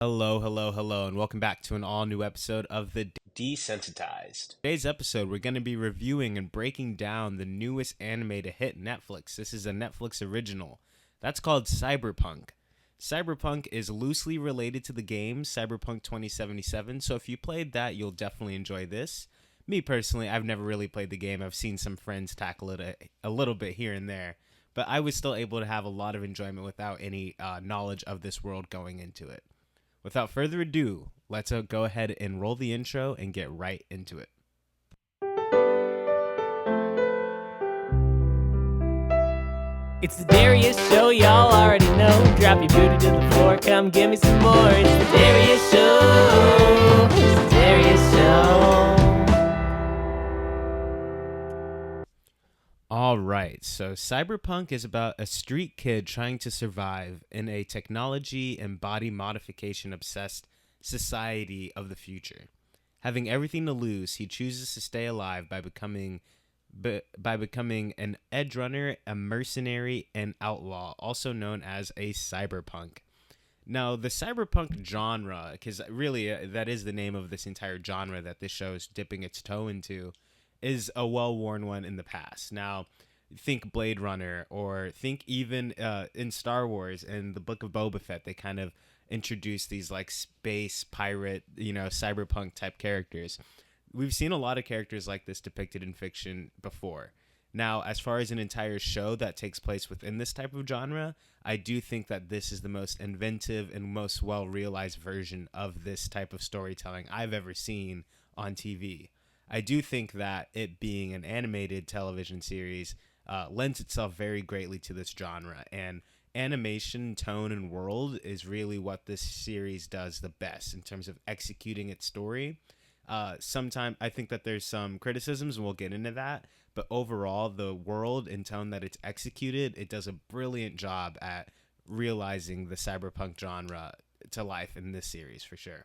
Hello, hello, hello, and welcome back to an all new episode of the Desensitized. Today's episode. We're going to be reviewing and breaking down the newest anime to hit Netflix. This is a Netflix original. That's called Cyberpunk. Cyberpunk is loosely related to the game Cyberpunk 2077, so if you played that, you'll definitely enjoy this. Me personally, I've never really played the game. I've seen some friends tackle it a little bit here and there, but I was still able to have a lot of enjoyment without any knowledge of this world going into it. Without further ado, let's go ahead and roll the intro and get right into it. It's the Darius Show, y'all already know. Drop your booty to the floor, come give me some more. It's the Darius Show. It's the Darius Show. All right, so Cyberpunk is about a street kid trying to survive in a technology and body modification obsessed society of the future. Having everything to lose, he chooses to stay alive by becoming an edge runner, a mercenary, and outlaw, also known as a cyberpunk. Now, the cyberpunk genre, because really that is the name of this entire genre that this show is dipping its toe into, is a well-worn one in the past. Now, think Blade Runner, or think even in Star Wars and the Book of Boba Fett, they kind of introduced these like space pirate, cyberpunk type characters. We've seen a lot of characters like this depicted in fiction before. Now, as far as an entire show that takes place within this type of genre, I do think that this is the most inventive and most well-realized version of this type of storytelling I've ever seen on TV. I do think that it being an animated television series lends itself very greatly to this genre, and animation, tone, and world is really what this series does the best in terms of executing its story. Sometimes I think that there's some criticisms, and we'll get into that. But overall, the world and tone that it's executed, it does a brilliant job at realizing the cyberpunk genre to life in this series for sure.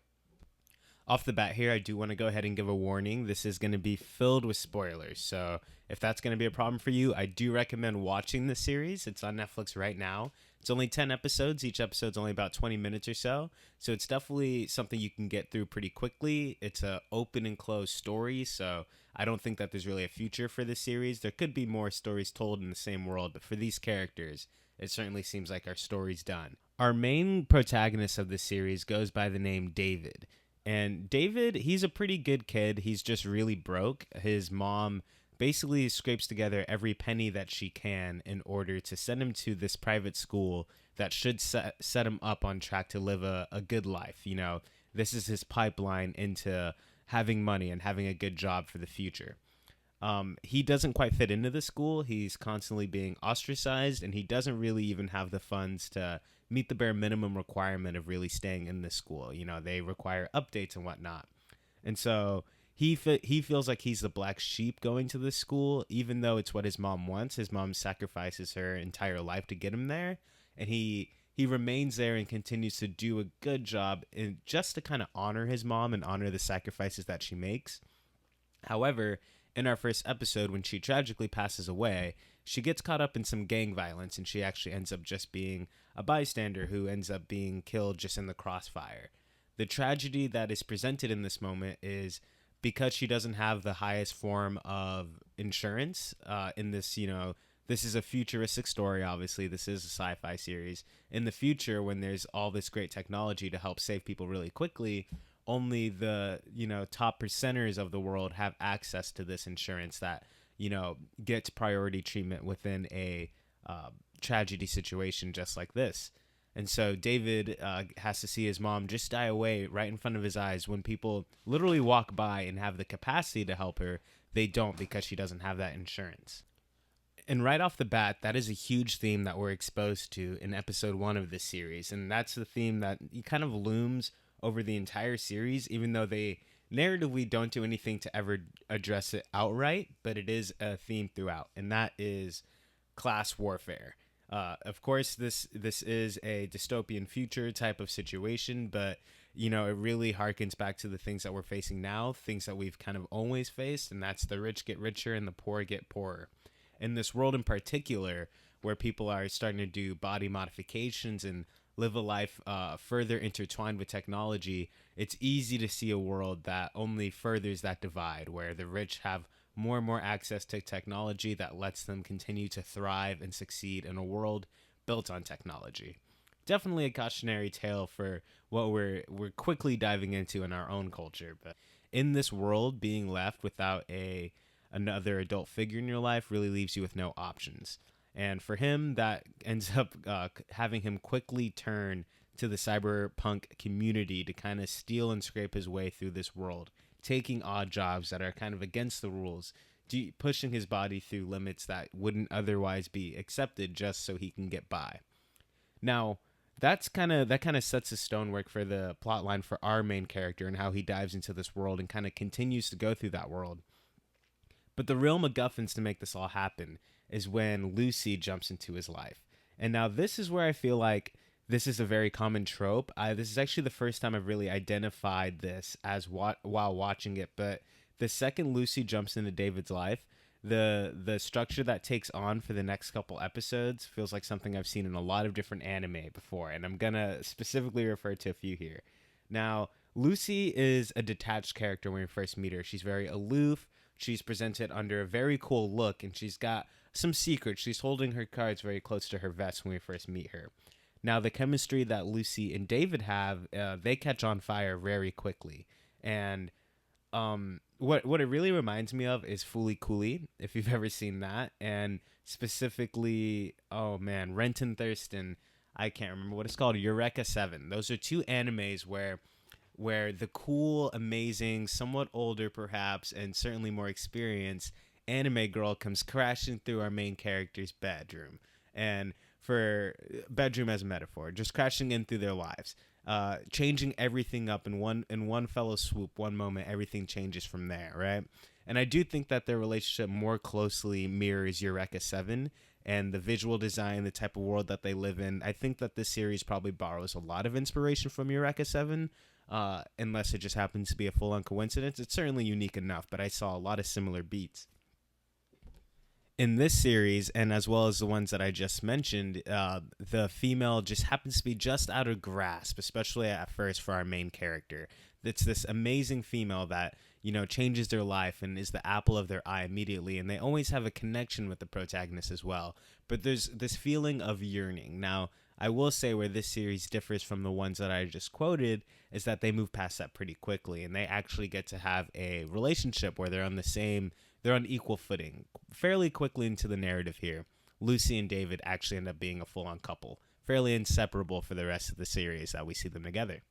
Off the bat here, I do want to go ahead and give a warning. This is going to be filled with spoilers. So if that's going to be a problem for you, I do recommend watching the series. It's on Netflix right now. It's only 10 episodes. Each episode's only about 20 minutes or so. So it's definitely something you can get through pretty quickly. It's a open and closed story. So I don't think that there's really a future for this series. There could be more stories told in the same world, but for these characters, it certainly seems like our story's done. Our main protagonist of this series goes by the name David. And David, he's a pretty good kid. He's just really broke. His mom basically scrapes together every penny that she can in order to send him to this private school that should set him up on track to live a good life. This is his pipeline into having money and having a good job for the future. He doesn't quite fit into the school. He's constantly being ostracized, and he doesn't really even have the funds to meet the bare minimum requirement of really staying in this school. They require updates and whatnot. And so he feels like he's the black sheep going to this school, even though it's what his mom wants. His mom sacrifices her entire life to get him there. And he remains there and continues to do a good job in just to kind of honor his mom and honor the sacrifices that she makes. However, in our first episode, when she tragically passes away, she gets caught up in some gang violence, and she actually ends up just being a bystander who ends up being killed just in the crossfire. The tragedy that is presented in this moment is because she doesn't have the highest form of insurance in this, this is a futuristic story, obviously. This is a sci-fi series. In the future, when there's all this great technology to help save people really quickly, only the top percenters of the world have access to this insurance that gets priority treatment within a tragedy situation just like this. And so David has to see his mom just die away right in front of his eyes. When people literally walk by and have the capacity to help her, they don't, because she doesn't have that insurance. And right off the bat, that is a huge theme that we're exposed to in episode 1 of this series. And that's the theme that kind of looms over the entire series, even though they narratively don't do anything to ever address it outright, but it is a theme throughout, and that is class warfare. Of course, this is a dystopian future type of situation, but it really harkens back to the things that we're facing now, things that we've kind of always faced, and that's the rich get richer and the poor get poorer. In this world in particular, where people are starting to do body modifications and live a life further intertwined with technology, it's easy to see a world that only furthers that divide, where the rich have more and more access to technology that lets them continue to thrive and succeed in a world built on technology. Definitely a cautionary tale for what we're quickly diving into in our own culture. But in this world, being left without another adult figure in your life really leaves you with no options. And for him, that ends up having him quickly turn to the cyberpunk community to kind of steal and scrape his way through this world, taking odd jobs that are kind of against the rules, pushing his body through limits that wouldn't otherwise be accepted just so he can get by. Now, that kind of sets the stonework for the plot line for our main character and how he dives into this world and kind of continues to go through that world. But the real MacGuffins to make this all happen is when Lucy jumps into his life. And now this is where I feel like this is a very common trope. This is actually the first time I've really identified this as while watching it. But the second Lucy jumps into David's life, the structure that takes on for the next couple episodes feels like something I've seen in a lot of different anime before. And I'm going to specifically refer to a few here. Now, Lucy is a detached character when we first meet her. She's very aloof. She's presented under a very cool look, and she's got some secrets. She's holding her cards very close to her vest when we first meet her. Now, the chemistry that Lucy and David have, they catch on fire very quickly. And what it really reminds me of is Fooly Cooly, if you've ever seen that. And specifically, Renton Thurston, I can't remember what it's called, Eureka 7. Those are two animes where the cool, amazing, somewhat older perhaps, and certainly more experienced anime girl comes crashing through our main character's bedroom. And for bedroom as a metaphor, just crashing in through their lives, changing everything up in one fellow swoop. One moment, everything changes from there, right? And I do think that their relationship more closely mirrors Eureka 7 and the visual design, the type of world that they live in. I think that this series probably borrows a lot of inspiration from Eureka 7, unless it just happens to be a full-on coincidence. It's certainly unique enough, but I saw a lot of similar beats. In this series, and as well as the ones that I just mentioned, the female just happens to be just out of grasp, especially at first for our main character. It's this amazing female that, changes their life and is the apple of their eye immediately, and they always have a connection with the protagonist as well. But there's this feeling of yearning. Now, I will say where this series differs from the ones that I just quoted is that they move past that pretty quickly, and they actually get to have a relationship where they're on equal footing. Fairly quickly into the narrative here, Lucy and David actually end up being a full-on couple, fairly inseparable for the rest of the series that we see them together.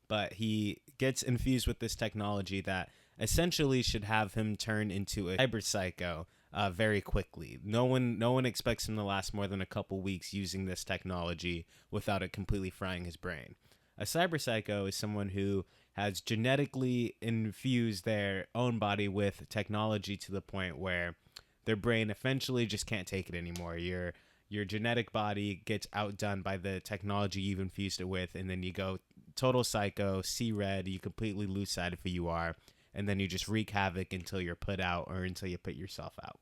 But he gets infused with this technology that essentially should have him turn into a cyber psycho very quickly. No one expects him to last more than a couple weeks using this technology without it completely frying his brain. A cyber psycho is someone who has genetically infused their own body with technology to the point where their brain eventually just can't take it anymore. Your genetic body gets outdone by the technology you've infused it with, and then you go total psycho, see red, you completely lose sight of who you are, and then you just wreak havoc until you're put out or until you put yourself out.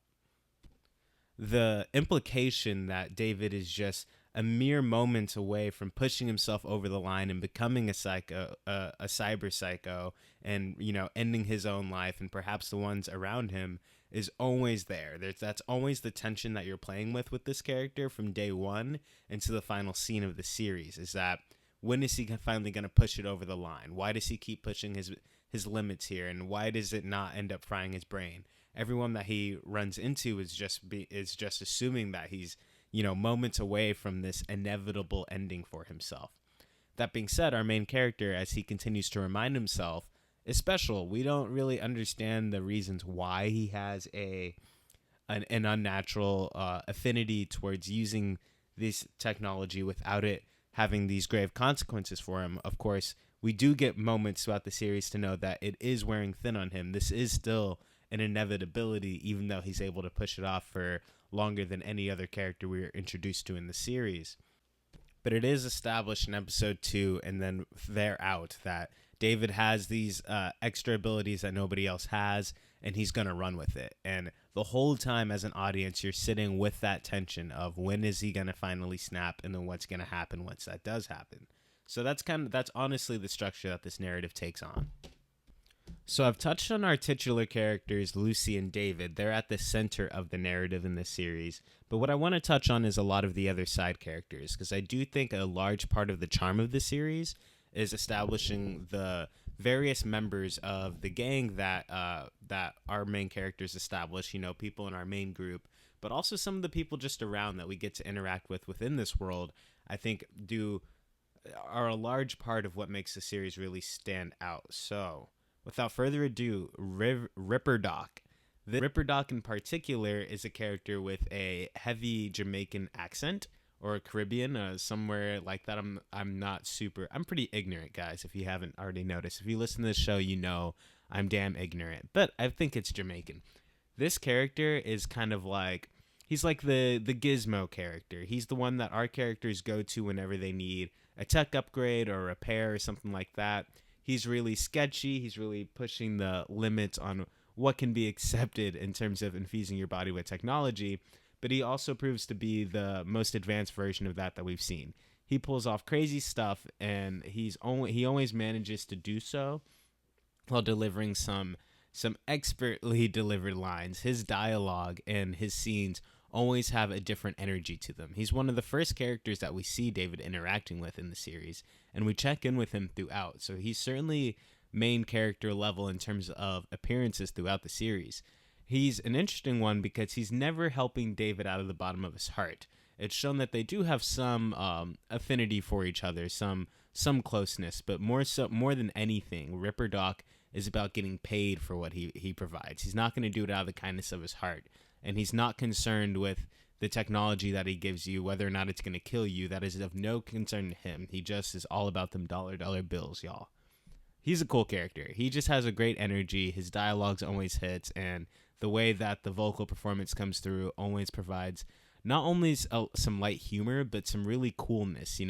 The implication that David is just a mere moments away from pushing himself over the line and becoming a cyber psycho, and ending his own life and perhaps the ones around him is always there. That's always the tension that you're playing with this character from day one into the final scene of the series. Is that when is he finally going to push it over the line? Why does he keep pushing his limits here, and why does it not end up frying his brain? Everyone that he runs into is just assuming that he's moments away from this inevitable ending for himself. That being said, our main character, as he continues to remind himself, is special. We don't really understand the reasons why he has an unnatural affinity towards using this technology without it having these grave consequences for him. Of course, we do get moments throughout the series to know that it is wearing thin on him. This is still an inevitability, even though he's able to push it off for longer than any other character we were introduced to in the series. but it is established in episode 2 and then they're out that David has these extra abilities that nobody else has, and he's going to run with it. And the whole time as an audience, you're sitting with that tension of when is he going to finally snap, and then what's going to happen once that does happen. So that's honestly the structure that this narrative takes on. So I've touched on our titular characters, Lucy and David. They're at the center of the narrative in this series. But what I want to touch on is a lot of the other side characters, because I do think a large part of the charm of the series is establishing the various members of the gang that our main characters establish, people in our main group, but also some of the people just around that we get to interact with within this world, I think are a large part of what makes the series really stand out. So without further ado, Ripper Doc. The Ripper Doc in particular is a character with a heavy Jamaican accent, or Caribbean, somewhere like that. I'm pretty ignorant, guys, if you haven't already noticed. If you listen to this show, I'm damn ignorant, but I think it's Jamaican. This character is kind of like, he's like the Gizmo character. He's the one that our characters go to whenever they need a tech upgrade or a repair or something like that. He's really sketchy. He's really pushing the limits on what can be accepted in terms of infusing your body with technology. But he also proves to be the most advanced version of that we've seen. He pulls off crazy stuff, and he always manages to do so while delivering some expertly delivered lines. His dialogue and his scenes always have a different energy to them. He's one of the first characters that we see David interacting with in the series, and we check in with him throughout. So he's certainly main character level in terms of appearances throughout the series. He's an interesting one because he's never helping David out of the bottom of his heart. It's shown that they do have some affinity for each other, some closeness, but more than anything, Ripper Doc is about getting paid for what he provides. He's not going to do it out of the kindness of his heart, and he's not concerned with the technology that he gives you, whether or not it's going to kill you. That is of no concern to him. He just is all about them dollar bills, y'all. He's a cool character. He just has a great energy. His dialogues always hits, and the way that the vocal performance comes through always provides not only some light humor, but some really coolness.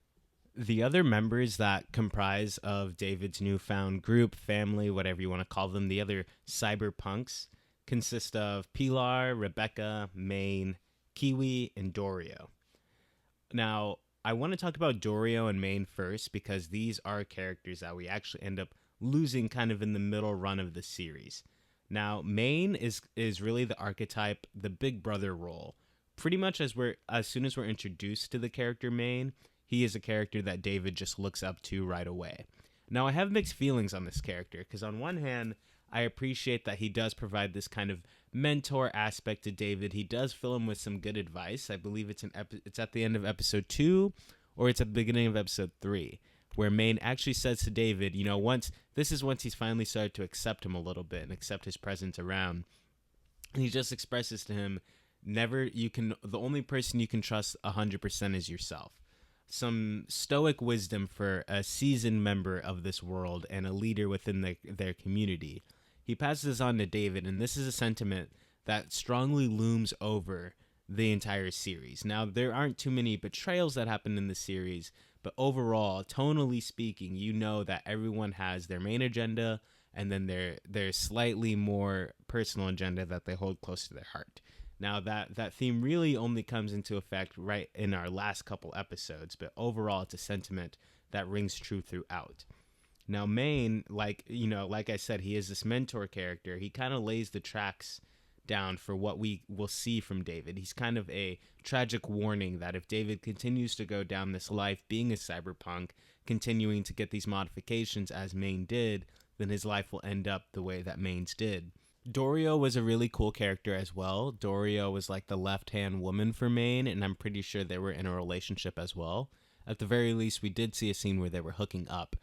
The other members that comprise of David's newfound group, family, whatever you want to call them, the other cyberpunks, consist of Pilar, Rebecca, Maine, Kiwi, and Dorio. Now, I want to talk about Dorio and Maine first, because these are characters that we actually end up losing kind of in the middle run of the series. Now, Maine is really the archetype, the big brother role. Pretty much as soon as we're introduced to the character Maine, he is a character that David just looks up to right away. Now, I have mixed feelings on this character, because on one hand, I appreciate that he does provide this kind of mentor aspect to David. He does fill him with some good advice. I believe it's at the end of episode 2, or it's at the beginning of episode 3, where Maine actually says to David, once he's finally started to accept him a little bit and accept his presence around. And he just expresses to him, the only person you can trust 100% is yourself. Some stoic wisdom for a seasoned member of this world and a leader within their community. He passes this on to David, and this is a sentiment that strongly looms over the entire series. Now, there aren't too many betrayals that happen in the series, but overall, tonally speaking, that everyone has their main agenda and then their slightly more personal agenda that they hold close to their heart. Now, that theme really only comes into effect right in our last couple episodes, but overall, it's a sentiment that rings true throughout. Now, Maine, like I said, he is this mentor character. He kind of lays the tracks down for what we will see from David. He's kind of a tragic warning that if David continues to go down this life being a cyberpunk, continuing to get these modifications as Maine did, then his life will end up the way that Maine's did. Dorio was a really cool character as well. Dorio was like the left-hand woman for Maine, and I'm pretty sure they were in a relationship as well. At the very least, we did see a scene where they were hooking up.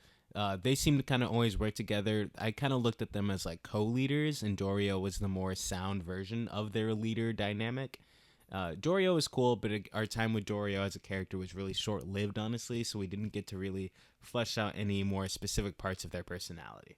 They seem to kind of always work together. I kind of looked at them as like co-leaders, and Dorio was the more sound version of their leader dynamic. Dorio was cool, but our time with Dorio as a character was really short-lived, honestly, so we didn't get to really flesh out any more specific parts of their personality.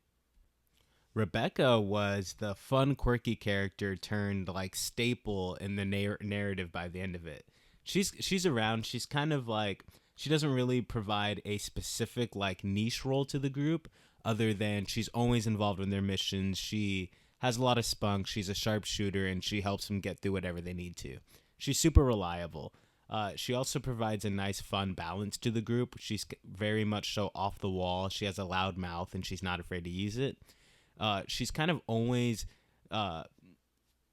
Rebecca was the fun, quirky character turned like staple in the narrative by the end of it. She's around. She's kind of like she doesn't really provide a specific like niche role to the group, other than she's always involved in their missions. She has a lot of spunk. She's a sharpshooter, and she helps them get through whatever they need to. She's super reliable. She also provides a nice, fun balance to the group. She's very much so off the wall. She has a loud mouth, and she's not afraid to use it. She's kind of always,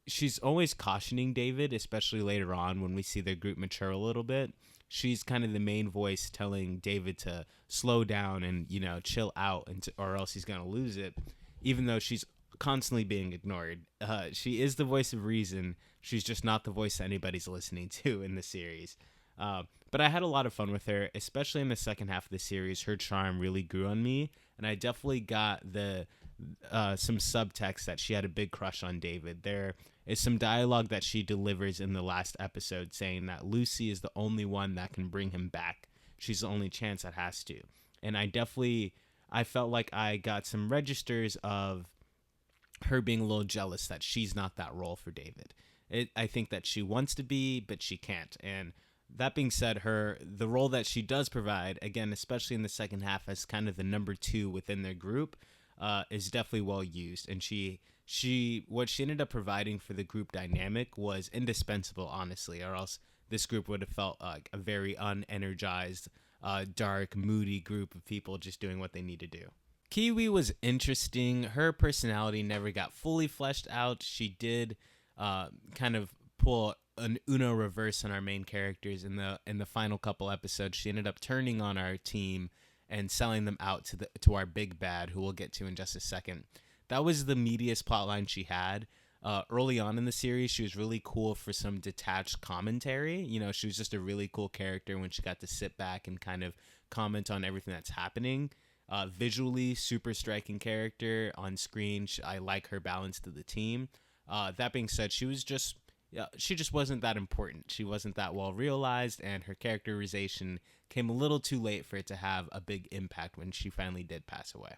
she's always cautioning David, especially later on when we see their group mature a little bit. She's kind of the main voice telling David to slow down and, chill out, or else he's going to lose it, even though she's constantly being ignored. She is the voice of reason. She's just not the voice anybody's listening to in the series. But I had a lot of fun with her, especially in the second half of the series. Her charm really grew on me, and I definitely got some subtext that she had a big crush on David. There is some dialogue that she delivers in the last episode saying that Lucy is the only one that can bring him back. She's the only chance that has to. And I felt like I got some registers of her being a little jealous that she's not that role for David. I think that she wants to be, but she can't. And that being said, the role that she does provide, again, especially in the second half as kind of the number 2 within their group, is definitely well used. And what she ended up providing for the group dynamic was indispensable, honestly, or else this group would have felt like a very unenergized, dark, moody group of people just doing what they need to do. Kiwi was interesting. Her personality never got fully fleshed out. She did kind of pull an Uno reverse on our main characters in the final couple episodes. She ended up turning on our team and selling them out to our big bad, who we'll get to in just a second. That was the meatiest plotline she had. Early on in the series, she was really cool for some detached commentary. She was just a really cool character when she got to sit back and kind of comment on everything that's happening. Visually, super striking character on screen. I like her balance to the team. That being said, she just wasn't that important. She wasn't that well realized, and her characterization came a little too late for it to have a big impact when she finally did pass away.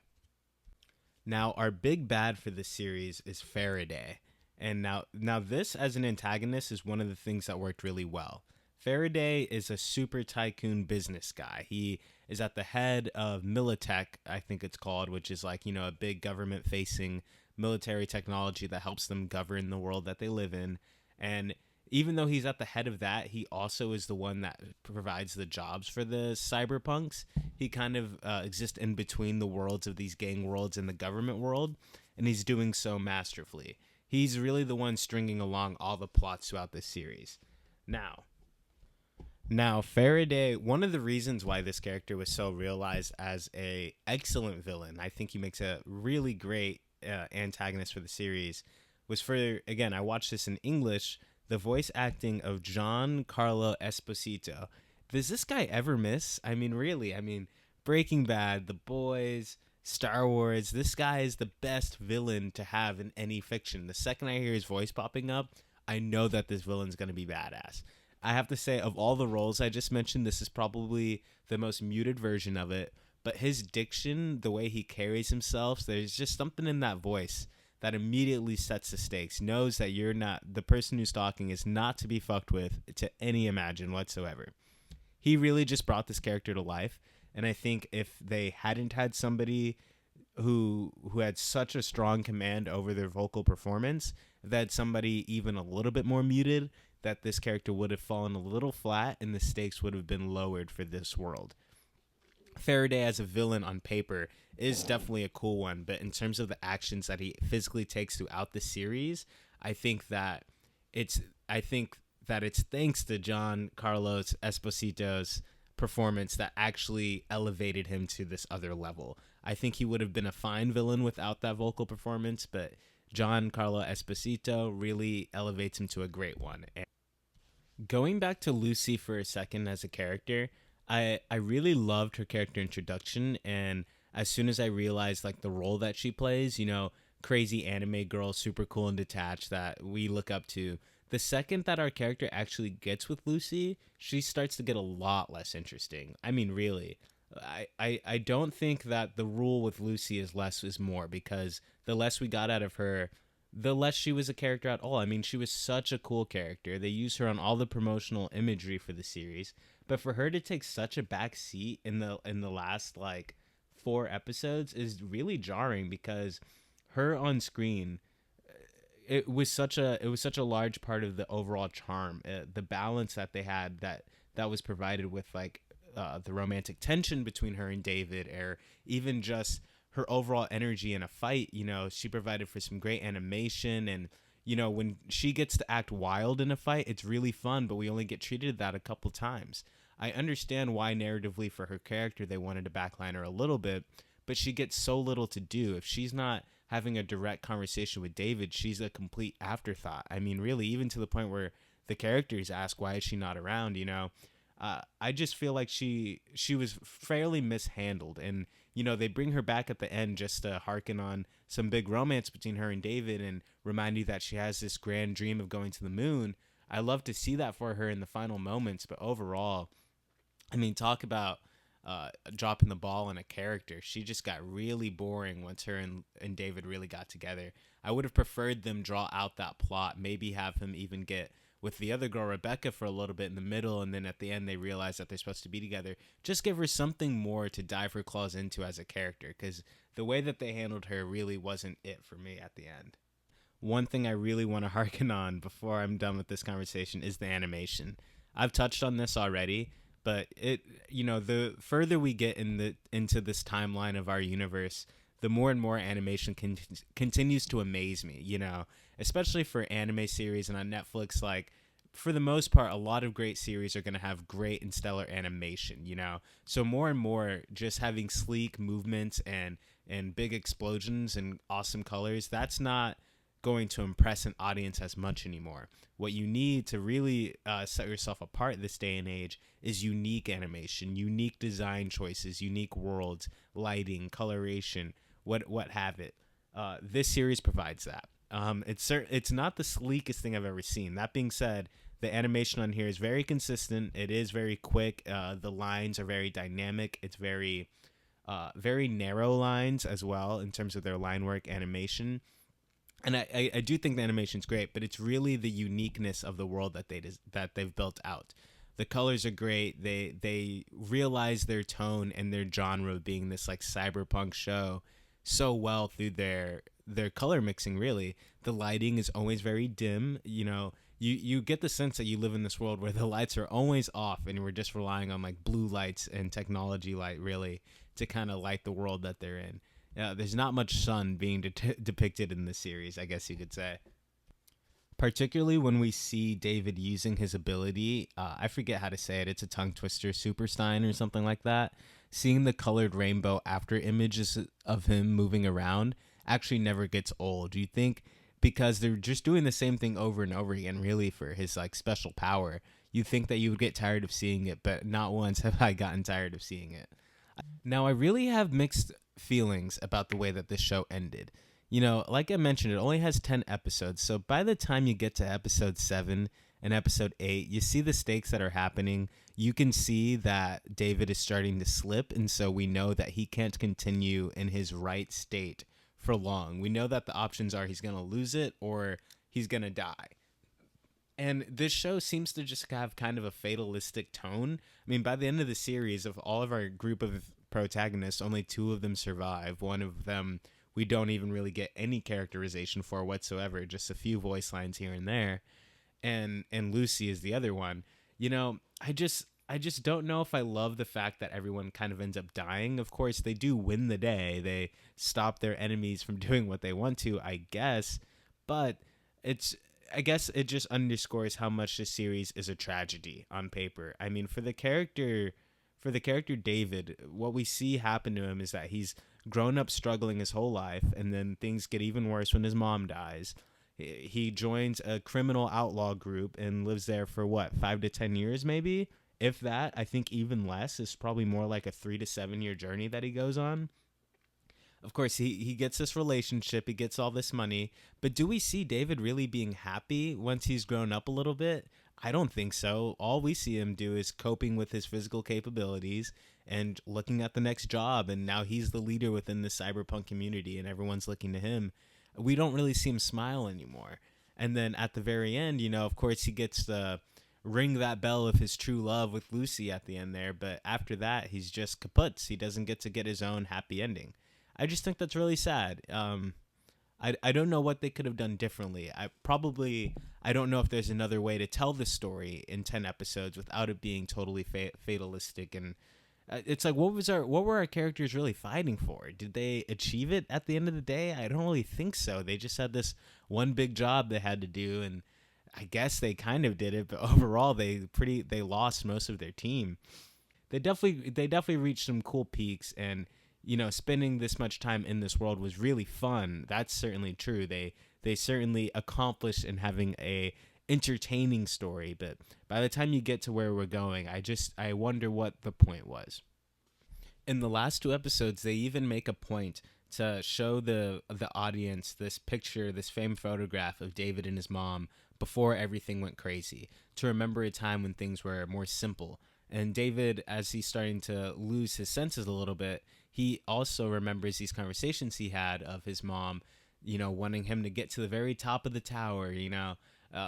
Now, our big bad for this series is Faraday. And now this, as an antagonist, is one of the things that worked really well. Faraday is a super tycoon business guy. He is at the head of Militech, I think it's called, which is like, a big government-facing military technology that helps them govern the world that they live in. And even though he's at the head of that, he also is the one that provides the jobs for the cyberpunks. He kind of exists in between the worlds of these gang worlds and the government world, and he's doing so masterfully. He's really the one stringing along all the plots throughout this series. Now, Faraday, one of the reasons why this character was so realized as a excellent villain, I think he makes a really great antagonist for the series, was for, again, I watched this in English, the voice acting of Giancarlo Esposito. Does this guy ever miss? I mean, really, Breaking Bad, The Boys, Star Wars, this guy is the best villain to have in any fiction. The second I hear his voice popping up, I know that this villain's going to be badass. I have to say, of all the roles I just mentioned, this is probably the most muted version of it. But his diction, the way he carries himself, there's just something in that voice that immediately sets the stakes, knows that you're not, the person who's talking is not to be fucked with to any imagine whatsoever. He really just brought this character to life. And I think if they hadn't had somebody who had such a strong command over their vocal performance, that somebody even a little bit more muted, that this character would have fallen a little flat and the stakes would have been lowered for this world. Faraday as a villain on paper is definitely a cool one, but in terms of the actions that he physically takes throughout the series, I think that it's thanks to Giancarlo Esposito's performance that actually elevated him to this other level. I think he would have been a fine villain without that vocal performance, but Giancarlo Esposito really elevates him to a great one. And going back to Lucy for a second as a character, I really loved her character introduction, and as soon as I realized like the role that she plays, crazy anime girl, super cool and detached that we look up to, the second that our character actually gets with Lucy, she starts to get a lot less interesting. Really. I don't think that the rule with Lucy is less is more, because the less we got out of her, the less she was a character at all. She was such a cool character. They used her on all the promotional imagery for the series, but for her to take such a back seat in the last like 4 episodes is really jarring, because her on screen, it was such a large part of the overall charm, the balance that they had, that was provided with like the romantic tension between her and David, or even just her overall energy in a fight. She provided for some great animation, and when she gets to act wild in a fight, it's really fun, but we only get treated that a couple times. I understand why narratively for her character they wanted to backline her a little bit, but she gets so little to do. If she's not having a direct conversation with David, she's a complete afterthought. I mean, really, even to the point where the characters ask, why is she not around? I just feel like she was fairly mishandled, and they bring her back at the end just to harken on some big romance between her and David and remind you that she has this grand dream of going to the moon. I love to see that for her in the final moments, but overall, I mean, talk about dropping the ball on a character. She just got really boring once her and David really got together. I would have preferred them draw out that plot, maybe have him even get with the other girl, Rebecca, for a little bit in the middle, and then at the end they realize that they're supposed to be together. Just give her something more to dive her claws into as a character, because the way that they handled her really wasn't it for me at the end. One thing I really want to harken on before I'm done with this conversation is the animation. I've touched on this already, but the further we get into this timeline of our universe, the more and more animation continues to amaze me, especially for anime series. And on Netflix, like, for the most part, a lot of great series are going to have great and stellar animation, so more and more just having sleek movements and big explosions and awesome colors, that's not going to impress an audience as much anymore. What you need to really set yourself apart this day and age is unique animation, unique design choices, unique worlds, lighting, coloration, what have it. This series provides that. It's not the sleekest thing I've ever seen. That being said, the animation on here is very consistent. It is very quick. The lines are very dynamic. It's very narrow lines as well in terms of their line work animation. And I do think the animation's great, but it's really the uniqueness of the world that they've built out. The colors are great. They realize their tone and their genre being this like cyberpunk show so well through their color mixing. Really, the lighting is always very dim. You get the sense that you live in this world where the lights are always off, and we're just relying on like blue lights and technology light really to kind of light the world that they're in. There's not much sun being depicted in this series, I guess you could say. Particularly when we see David using his ability, I forget how to say it, it's a tongue twister, Superstein or something like that. Seeing the colored rainbow after images of him moving around actually never gets old. Do you think because they're just doing the same thing over and over again, really, for his like special power, you think that you would get tired of seeing it, but not once have I gotten tired of seeing it. Now, I really have mixed feelings about the way that this show ended. Like I mentioned, it only has 10 episodes, so by the time you get to episode 7 and episode 8, you see the stakes that are happening. You can see that David is starting to slip, and so we know that he can't continue in his right state for long. We know that the options are he's going to lose it or he's going to die. And this show seems to just have kind of a fatalistic tone. I mean, by the end of the series, of all of our group of protagonists, only 2 of them survive. One of them we don't even really get any characterization for whatsoever, just a few voice lines here and there. And Lucy is the other one. I just don't know if I love the fact that everyone kind of ends up dying. Of course, they do win the day. They stop their enemies from doing what they want to, I guess. But I guess it just underscores how much this series is a tragedy on paper. I mean, for the character David, what we see happen to him is that he's grown up struggling his whole life, and then things get even worse when his mom dies. He joins a criminal outlaw group and lives there for 5 to 10 years maybe, if that. I think even less. Is probably more like a 3 to 7 year journey that he goes on. Of course, he gets this relationship, he gets all this money, but do we see David really being happy once he's grown up a little bit? I don't think so. All we see him do is coping with his physical capabilities and looking at the next job, and now he's the leader within the cyberpunk community and everyone's looking to him. We don't really see him smile anymore. And then at the very end, of course, he gets the ring that bell of his true love with Lucy at the end there. But after that, he's just kaputs. He doesn't get his own happy ending. I just think that's really sad. I don't know what they could have done differently. I don't know if there's another way to tell this story in 10 episodes without it being totally fatalistic. And it's like, what were our characters really fighting for? Did they achieve it at the end of the day? I don't really think so. They just had this one big job they had to do, and I guess they kind of did it, but overall they lost most of their team. They definitely reached some cool peaks, and spending this much time in this world was really fun. That's certainly true. They certainly accomplished in having a entertaining story, but by the time you get to where we're going, I wonder what the point was. In the last 2 episodes, they even make a point to show the audience this picture, this famed photograph of David and his mom before everything went crazy, to remember a time when things were more simple. And David, as he's starting to lose his senses a little bit, he also remembers these conversations he had of his mom, wanting him to get to the very top of the tower,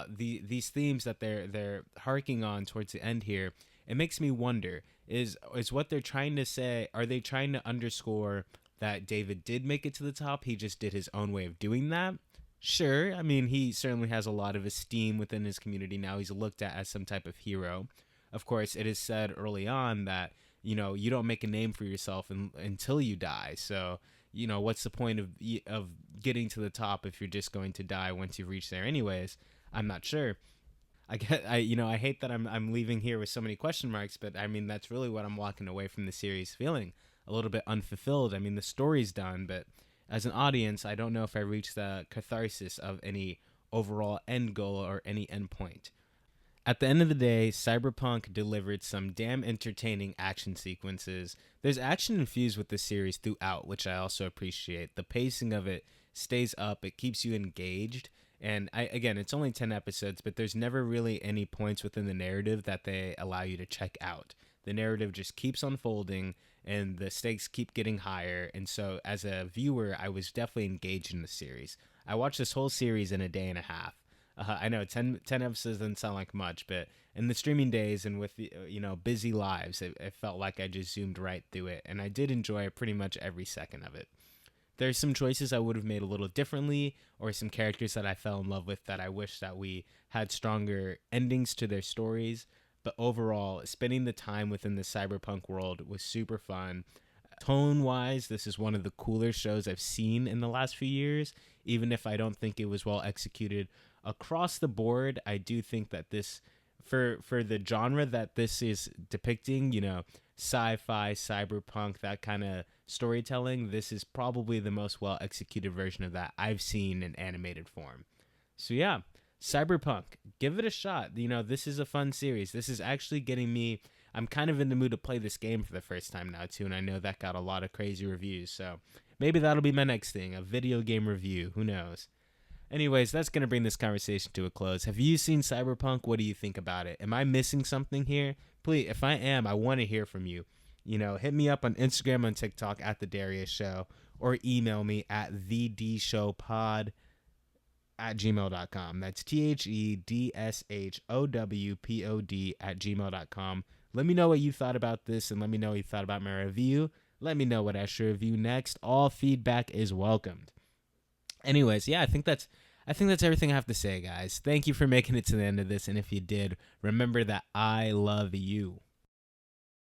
these themes that they're harking on towards the end here. It makes me wonder, is what they're trying to say, are they trying to underscore that David did make it to the top, he just did his own way of doing that? Sure, I mean, he certainly has a lot of esteem within his community now. He's looked at as some type of hero. Of course, it is said early on that, you don't make a name for yourself until you die. So, what's the point of getting to the top if you're just going to die once you've reached there anyways? I'm not sure. I hate that I'm leaving here with so many question marks, but I mean, that's really what I'm walking away from the series feeling, a little bit unfulfilled. I mean, the story's done, but as an audience, I don't know if I reached the catharsis of any overall end goal or any end point. At the end of the day, Cyberpunk delivered some damn entertaining action sequences. There's action infused with the series throughout, which I also appreciate. The pacing of it stays up. It keeps you engaged. And again, it's only 10 episodes, but there's never really any points within the narrative that they allow you to check out. The narrative just keeps unfolding, and the stakes keep getting higher. And so as a viewer, I was definitely engaged in the series. I watched this whole series in a day and a half. I know 10 episodes doesn't sound like much, but in the streaming days and with the, busy lives, it felt like I just zoomed right through it, and I did enjoy pretty much every second of it. There's some choices I would have made a little differently, or some characters that I fell in love with that I wish that we had stronger endings to their stories, but overall, spending the time within the Cyberpunk world was super fun. Tone-wise, this is one of the cooler shows I've seen in the last few years, even if I don't think it was well executed across the board. I do think that this, for the genre that this is depicting, sci-fi, cyberpunk, that kind of storytelling, this is probably the most well executed version of that I've seen in animated form. So yeah, Cyberpunk, give it a shot. This is a fun series. This is actually getting me, I'm kind of in the mood to play this game for the first time now too, and I know that got a lot of crazy reviews, so maybe that'll be my next thing, a video game review, who knows. Anyways, that's going to bring this conversation to a close. Have you seen Cyberpunk? What do you think about it? Am I missing something here? Please, if I am, I want to hear from you. Hit me up on Instagram and TikTok at The Darius Show, or email me at thedsshowpod@gmail.com. That's THEDSHOWPOD@gmail.com. Let me know what you thought about this, and let me know what you thought about my review. Let me know what I should review next. All feedback is welcomed. Anyways, yeah, I think that's everything I have to say, guys. Thank you for making it to the end of this, and if you did, remember that I love you.